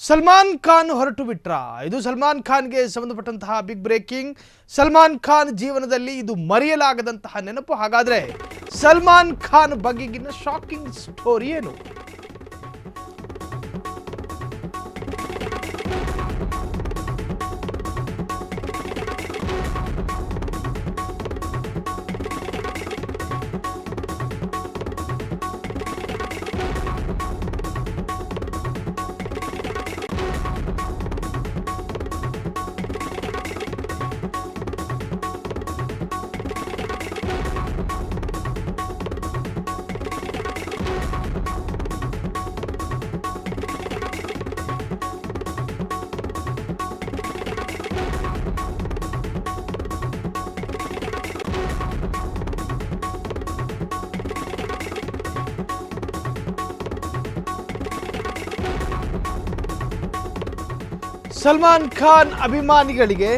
ಸಲ್ಮಾನ್ ಖಾನ್ ಹೊರಟು ಬಿಟ್ರ. ಇದು ಸಲ್ಮಾನ್ ಖಾನ್ಗೆ ಸಂಬಂಧಪಟ್ಟಂತಹ ಬಿಗ್ ಬ್ರೇಕಿಂಗ್. ಸಲ್ಮಾನ್ ಖಾನ್ ಜೀವನದಲ್ಲಿ ಇದು ಮರೆಯಲಾಗದಂತಹ ನೆನಪು. ಹಾಗಾದ್ರೆ ಸಲ್ಮಾನ್ ಖಾನ್ ಬಗೆಗಿನ ಶಾಕಿಂಗ್ ಸ್ಟೋರಿ ಏನು? ಸಲ್ಮಾನ್ ಖಾನ್ ಅಭಿಮಾನಿಗಳಿಗೆ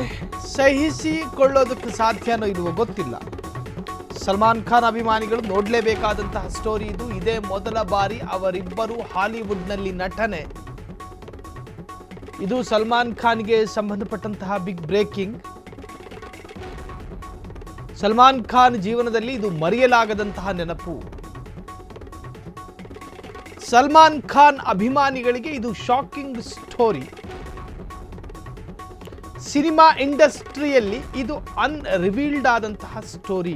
ಸಹಿಸಿಕೊಳ್ಳೋದಕ್ಕೆ ಸಾಧ್ಯನೋ ಇಲ್ವೋ ಗೊತ್ತಿಲ್ಲ. ಸಲ್ಮಾನ್ ಖಾನ್ ಅಭಿಮಾನಿಗಳು ನೋಡಲೇಬೇಕಾದಂತಹ ಸ್ಟೋರಿ ಇದು. ಇದೇ ಮೊದಲ ಬಾರಿ ಅವರಿಬ್ಬರು ಹಾಲಿವುಡ್ನಲ್ಲಿ ನಟನೆ. ಇದು ಸಲ್ಮಾನ್ ಖಾನ್ಗೆ ಸಂಬಂಧಪಟ್ಟಂತಹ ಬಿಗ್ ಬ್ರೇಕಿಂಗ್. ಸಲ್ಮಾನ್ ಖಾನ್ ಜೀವನದಲ್ಲಿ ಇದು ಮರೆಯಲಾಗದಂತಹ ನೆನಪು. ಸಲ್ಮಾನ್ ಖಾನ್ ಅಭಿಮಾನಿಗಳಿಗೆ ಇದು ಶಾಕಿಂಗ್ ಸ್ಟೋರಿ. ಸಿನಿಮಾ ಇಂಡಸ್ಟ್ರಿಯಲ್ಲಿ ಇದು ಅನ್ರಿವೀಲ್ಡ್ ಆದಂತಹ ಸ್ಟೋರಿ.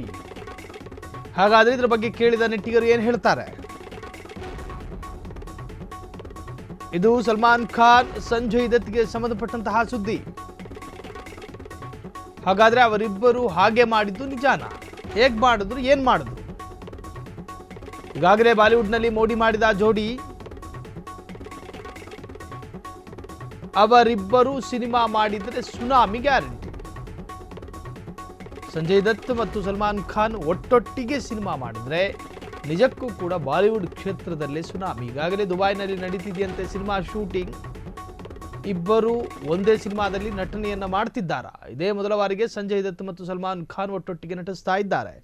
ಹಾಗಾದ್ರೆ ಇದರ ಬಗ್ಗೆ ಕೇಳಿದ ನೆಟ್ಟಿಗರು ಏನು ಹೇಳ್ತಾರೆ? ಇದು ಸಲ್ಮಾನ್ ಖಾನ್ ಸಂಜಯ್ ದತ್ಗೆ ಸಂಬಂಧಪಟ್ಟಂತಹ ಸುದ್ದಿ. ಹಾಗಾದ್ರೆ ಅವರಿಬ್ಬರು ಹಾಗೆ ಮಾಡಿದ್ದು ನಿಜಾನ? ಹೇಗೆ ಮಾಡಿದ್ರು, ಏನ್ ಮಾಡಿದ್ರು? ಈಗಾಗಲೇ ಬಾಲಿವುಡ್ನಲ್ಲಿ ಮೋಡಿ ಮಾಡಿದ ಜೋಡಿ. ಅವರಿಬ್ಬರು ಸಿನಿಮಾ ಮಾಡಿದರೆ ಸುನಾಮಿ ಗ್ಯಾರಂಟಿ. ಸಂಜಯ್ ದತ್ ಮತ್ತು ಸಲ್ಮಾನ್ ಖಾನ್ ಒಟ್ಟೊಟ್ಟಿಗೆ ಸಿನಿಮಾ ಮಾಡಿದ್ರೆ ನಿಜಕ್ಕೂ ಕೂಡ ಬಾಲಿವುಡ್ ಕ್ಷೇತ್ರದಲ್ಲೇ ಸುನಾಮಿ. ಈಗಾಗಲೇ ದುಬೈನಲ್ಲಿ ನಡೀತಿದೆಯಂತೆ ಸಿನಿಮಾ ಶೂಟಿಂಗ್. ಇಬ್ಬರು ಒಂದೇ ಸಿನಿಮಾದಲ್ಲಿ ನಟನೆಯನ್ನ ಮಾಡ್ತಿದ್ದಾರೆ. ಇದೇ ಮೊದಲ ಬಾರಿಗೆ ಸಂಜಯ್ ದತ್ ಮತ್ತು ಸಲ್ಮಾನ್ ಖಾನ್ ಒಟ್ಟೊಟ್ಟಿಗೆ ನಟಿಸ್ತಾ ಇದ್ದಾರೆ.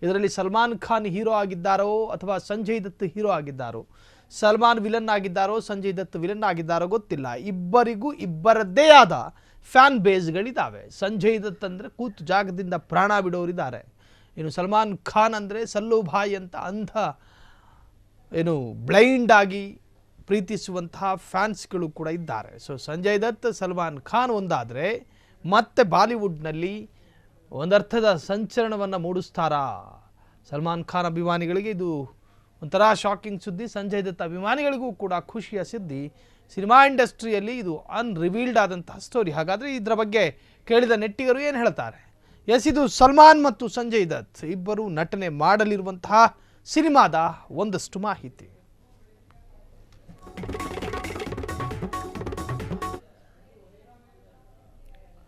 ಇದರಲ್ಲಿ ಸಲ್ಮಾನ್ ಖಾನ್ ಹೀರೋ ಆಗಿದ್ದಾರೋ ಅಥವಾ ಸಂಜಯ್ ದತ್ ಹೀರೋ ಆಗಿದ್ದಾರೋ, ಸಲ್ಮಾನ್ ವಿಲನ್ ಆಗಿದ್ದಾರೋ ಸಂಜಯ್ ದತ್ ವಿಲನ್ ಆಗಿದ್ದಾರೋ ಗೊತ್ತಿಲ್ಲ. ಇಬ್ಬರಿಗೂ ಇಬ್ಬರದ್ದೇ ಆದ ಫ್ಯಾನ್ ಬೇಸ್ಗಳಿದ್ದಾವೆ. ಸಂಜಯ್ ದತ್ ಅಂದರೆ ಕೂತು ಜಾಗದಿಂದ ಪ್ರಾಣ ಬಿಡೋರಿದ್ದಾರೆ. ಇನ್ನು ಸಲ್ಮಾನ್ ಖಾನ್ ಅಂದರೆ ಸಲ್ಲು ಭಾಯ್ ಅಂತ ಅಂಧ ಬ್ಲೈಂಡ್ ಆಗಿ ಪ್ರೀತಿಸುವಂತಹ ಫ್ಯಾನ್ಸ್ಗಳು ಕೂಡ ಇದ್ದಾರೆ. ಸೊ ಸಂಜಯ್ ದತ್ ಸಲ್ಮಾನ್ ಖಾನ್ ಒಂದಾದರೆ ಮತ್ತೆ ಬಾಲಿವುಡ್ನಲ್ಲಿ ಒಂದರ್ಥದ ಸಂಚಲನವನ್ನು ಮೂಡಿಸ್ತಾರಾ? ಸಲ್ಮಾನ್ ಖಾನ್ ಅಭಿಮಾನಿಗಳಿಗೆ ಇದು ಒಂಥರ ಶಾಕಿಂಗ್ ಸುದ್ದಿ. ಸಂಜಯ್ ದತ್ ಅಭಿಮಾನಿಗಳಿಗೂ ಕೂಡ ಖುಷಿಯ ಸುದ್ದಿ. ಸಿನಿಮಾ ಇಂಡಸ್ಟ್ರಿಯಲ್ಲಿ ಇದು ಅನ್ರಿವೀಲ್ಡ್ ಆದಂತಹ ಸ್ಟೋರಿ. ಹಾಗಾದರೆ ಇದರ ಬಗ್ಗೆ ಕೇಳಿದ ನೆಟ್ಟಿಗರು ಏನು ಹೇಳ್ತಾರೆ? ಎಸ್, ಇದು ಸಲ್ಮಾನ್ ಮತ್ತು ಸಂಜಯ್ ದತ್ ಇಬ್ಬರು ನಟನೆ ಮಾಡಲಿರುವಂತಹ ಸಿನಿಮಾದ ಒಂದಷ್ಟು ಮಾಹಿತಿ.